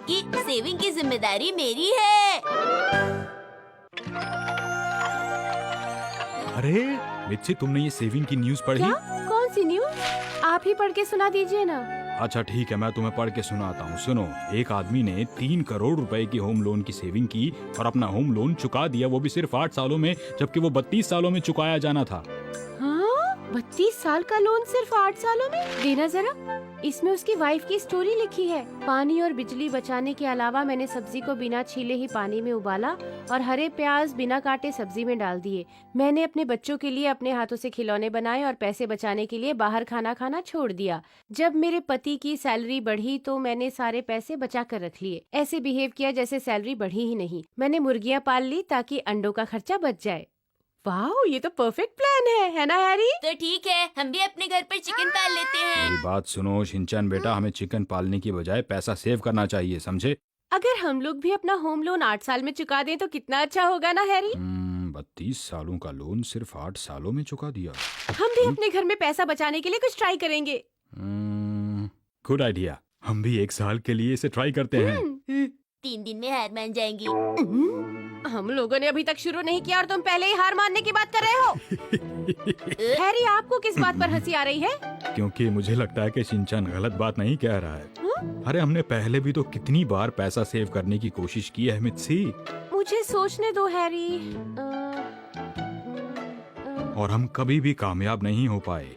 क्योंकि सेविंग की जिम्मेदारी मेरी है। अरे मिच्छी, तुमने ये सेविंग की न्यूज़ पढ़ी? क्या? कौन सी न्यूज़? आप ही पढ़ के सुना दीजिए ना। अच्छा ठीक है, मैं तुम्हें पढ़ के सुनाता हूँ। सुनो, एक आदमी ने 3 करोड़ रुपए की होम लोन की सेविंग की और अपना होम लोन चुका दिया, वो भी सिर्फ 8 सालों में, जबकि वो 32 सालों में चुकाया जाना था। हाँ, 32 साल का लोन सिर्फ 8 सालों में? देना जरा। इसमें उसकी वाइफ की स्टोरी लिखी है। पानी और बिजली बचाने के अलावा मैंने सब्जी को बिना छीले ही पानी में उबाला और हरे प्याज बिना काटे सब्जी में डाल दिए। मैंने अपने बच्चों के लिए अपने हाथों से खिलौने बनाए और पैसे बचाने के लिए बाहर खाना खाना छोड़ दिया। जब मेरे पति की सैलरी बढ़ी तो मैंने सारे पैसे बचा कर रख लिए। ऐसे बिहेव किया जैसे सैलरी बढ़ी ही नहीं। मैंने मुर्गियाँ पाल ली ताकि अंडों का खर्चा बच जाए। वाह, ये तो परफेक्ट प्लान है ना हैरी? तो ठीक है, हम भी अपने घर पर चिकन पाल लेते हैं। मेरी बात सुनो शिनचैन बेटा, हमें चिकन पालने की बजाय पैसा सेव करना चाहिए, समझे? अगर हम लोग भी अपना होम लोन 8 साल में चुका दें तो कितना अच्छा होगा ना हैरी? 32 सालों का लोन सिर्फ 8 सालों में चुका दिया। हम भी अपने घर में पैसा बचाने के लिए कुछ ट्राई करेंगे। Good idea. हम भी 1 साल के लिए इसे ट्राई करते हैं। 3 दिन में हार मान जाएंगी। हम लोगों ने अभी तक शुरू नहीं किया और तुम पहले ही हार मानने की बात कर रहे हो। हैरी, आपको किस बात पर हंसी आ रही है? क्योंकि मुझे लगता है कि शिनचैन गलत बात नहीं कह रहा है। अरे हमने पहले भी तो कितनी बार पैसा सेव करने की कोशिश की है मित्सी, मुझे सोचने दो हैरी। और हम कभी भी कामयाब नहीं हो पाए।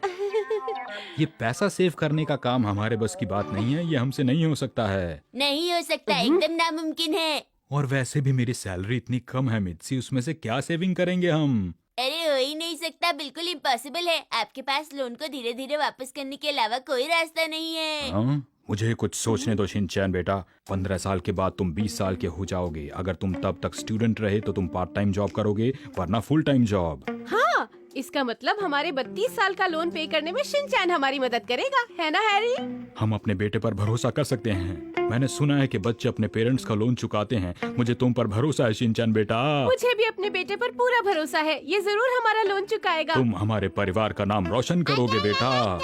ये पैसा सेव करने का काम हमारे बस की बात नहीं है, ये हमसे नहीं हो सकता है। नहीं हो सकता, एकदम नामुमकिन है। और वैसे भी मेरी सैलरी इतनी कम है मित्सी, उसमें से क्या सेविंग करेंगे हम? अरे हो ही नहीं सकता, बिल्कुल इम्पॉसिबल है। आपके पास लोन को धीरे धीरे वापस करने के अलावा कोई रास्ता नहीं है। हाँ? मुझे कुछ सोचने दो शिनचैन बेटा। 15 साल के बाद तुम 20 साल के हो जाओगे। अगर तुम तब तक स्टूडेंट रहे तो तुम पार्ट टाइम जॉब करोगे, वरना फुल टाइम जॉब। हाँ, इसका मतलब हमारे 32 साल का लोन पे करने में शिनचैन हमारी मदद करेगा, है ना हैरी? हम अपने बेटे पर भरोसा कर सकते हैं। मैंने सुना है कि बच्चे अपने पेरेंट्स का लोन चुकाते हैं। मुझे तुम पर भरोसा है शिनचैन बेटा। मुझे भी अपने बेटे पर पूरा भरोसा है, ये जरूर हमारा लोन चुकाएगा। तुम हमारे परिवार का नाम रोशन करोगे बेटा।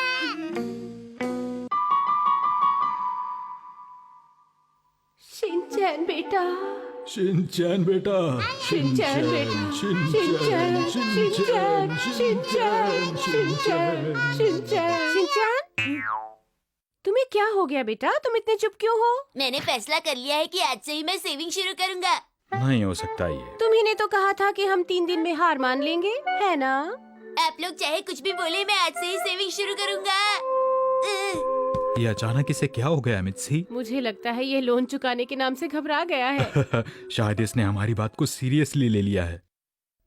शिनचैन बेटा, शिनचैन बेटा, शिनचैन बेटा, Shinchan, Shinchan, Shinchan, Shinchan, Shinchan, Shinchan. तुम्हें क्या हो गया बेटा? तुम इतने चुप क्यों हो? मैंने फैसला कर लिया है कि आज से ही मैं सेविंग शुरू करूंगा। नहीं हो सकता ये। तुम्ही ने तो कहा था कि हम 3 दिन में हार मान लेंगे, है ना? आप लोग चाहे कुछ भी बोले, मैं आज से ही सेविंग शुरू करूंगा। ये अचानक इसे क्या हो गया मित्सी? मुझे लगता है ये लोन चुकाने के नाम से घबरा गया है। शायद इसने हमारी बात को सीरियसली ले लिया है।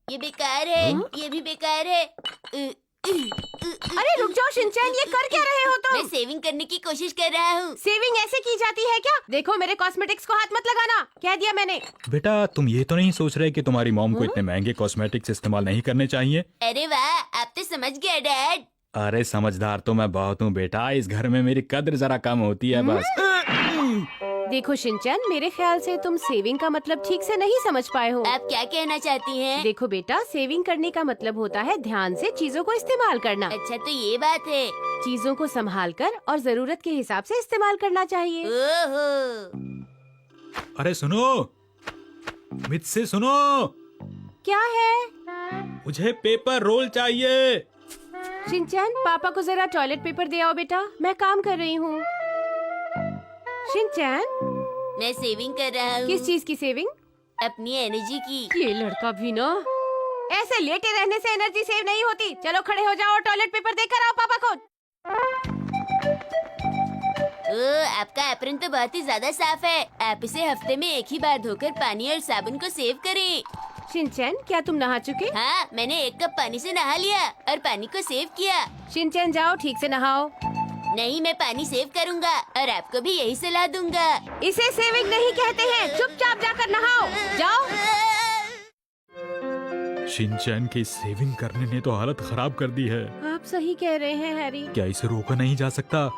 ये बेकार है, ये भी बेकार है। अरे रुक जाओ शिनचैन, ये कर क्या रहे हो मैं तुम? सेविंग करने की कोशिश कर रहा हूँ। सेविंग ऐसे की जाती है क्या? देखो, मेरे कॉस्मेटिक्स को हाथ मत लगाना, कह दिया मैंने। बेटा तुम ये तो नहीं सोच रहे कि तुम्हारी मॉम को इतने महंगे कॉस्मेटिक्स इस्तेमाल नहीं करने चाहिए? अरे वाह, आप तो समझ गए डैड। अरे समझदार तो मैं बहुत हूँ बेटा, इस घर में मेरी कद्र जरा कम होती है बस। देखो शिनचैन, मेरे ख्याल से तुम सेविंग का मतलब ठीक से नहीं समझ पाए हो। आप क्या कहना चाहती हैं? देखो बेटा, सेविंग करने का मतलब होता है ध्यान से चीजों को इस्तेमाल करना। अच्छा तो ये बात है। चीजों को संभाल कर और जरूरत के हिसाब से इस्तेमाल करना चाहिए। ओहो। अरे सुनो, मुझसे सुनो, क्या है? मुझे पेपर रोल चाहिए। शिनचैन, पापा को जरा टॉयलेट पेपर दे आओ बेटा, मैं काम कर रही हूँ। शिनचैन, मैं सेविंग कर रहा हूँ। किस चीज की सेविंग? अपनी एनर्जी की। ये लड़का भी ना, ऐसे लेटे रहने से एनर्जी सेव नहीं होती। चलो खड़े हो जाओ और टॉयलेट पेपर देकर आओ पापा को। आपका एप्रन तो बहुत ही ज्यादा साफ है। आप इसे हफ्ते में एक ही बार धोकर पानी और साबुन को सेव करें। शिनचैन, क्या तुम नहा चुके? हाँ, मैंने 1 कप पानी से नहा लिया और पानी को सेव किया। शिनचैन जाओ, ठीक से नहाओ। नहीं, मैं पानी सेव करूँगा और आपको भी यही सलाह दूंगा। इसे सेविंग नहीं कहते हैं, चुपचाप जाकर नहाओ, जाओ। शिनचैन की सेविंग करने ने तो हालत खराब कर दी है। आप सही कह रहे हैं हैरी। क्या इसे रोका नहीं जा सकता?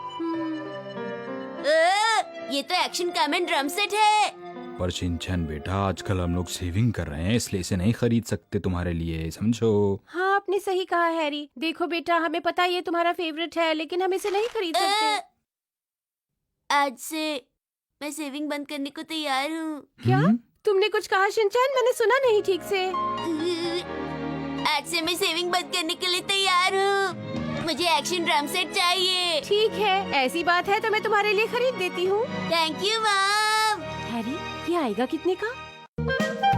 ये तो एक्शन कमेंट ड्रम सेट है। पर शिनचैन बेटा, आजकल हम लोग सेविंग कर रहे हैं, इसलिए इसे नहीं खरीद सकते तुम्हारे लिए, समझो। हाँ, आपने सही कहा हैरी। देखो बेटा, हमें पता ये तुम्हारा फेवरेट है, लेकिन हम इसे नहीं खरीद सकते। आज से मैं सेविंग बंद करने को तैयार हूँ। क्या तुमने कुछ कहा शिनचैन? मैंने सुना नहीं ठीक से। आज से मैं सेविंग बंद करने के लिए तैयार हूँ। मुझे एक्शन ड्रम सेट चाहिए। ठीक है, ऐसी बात है तो मैं तुम्हारे लिए खरीद देती हूँ। Thank you mom. हैरी, ये आएगा कितने का?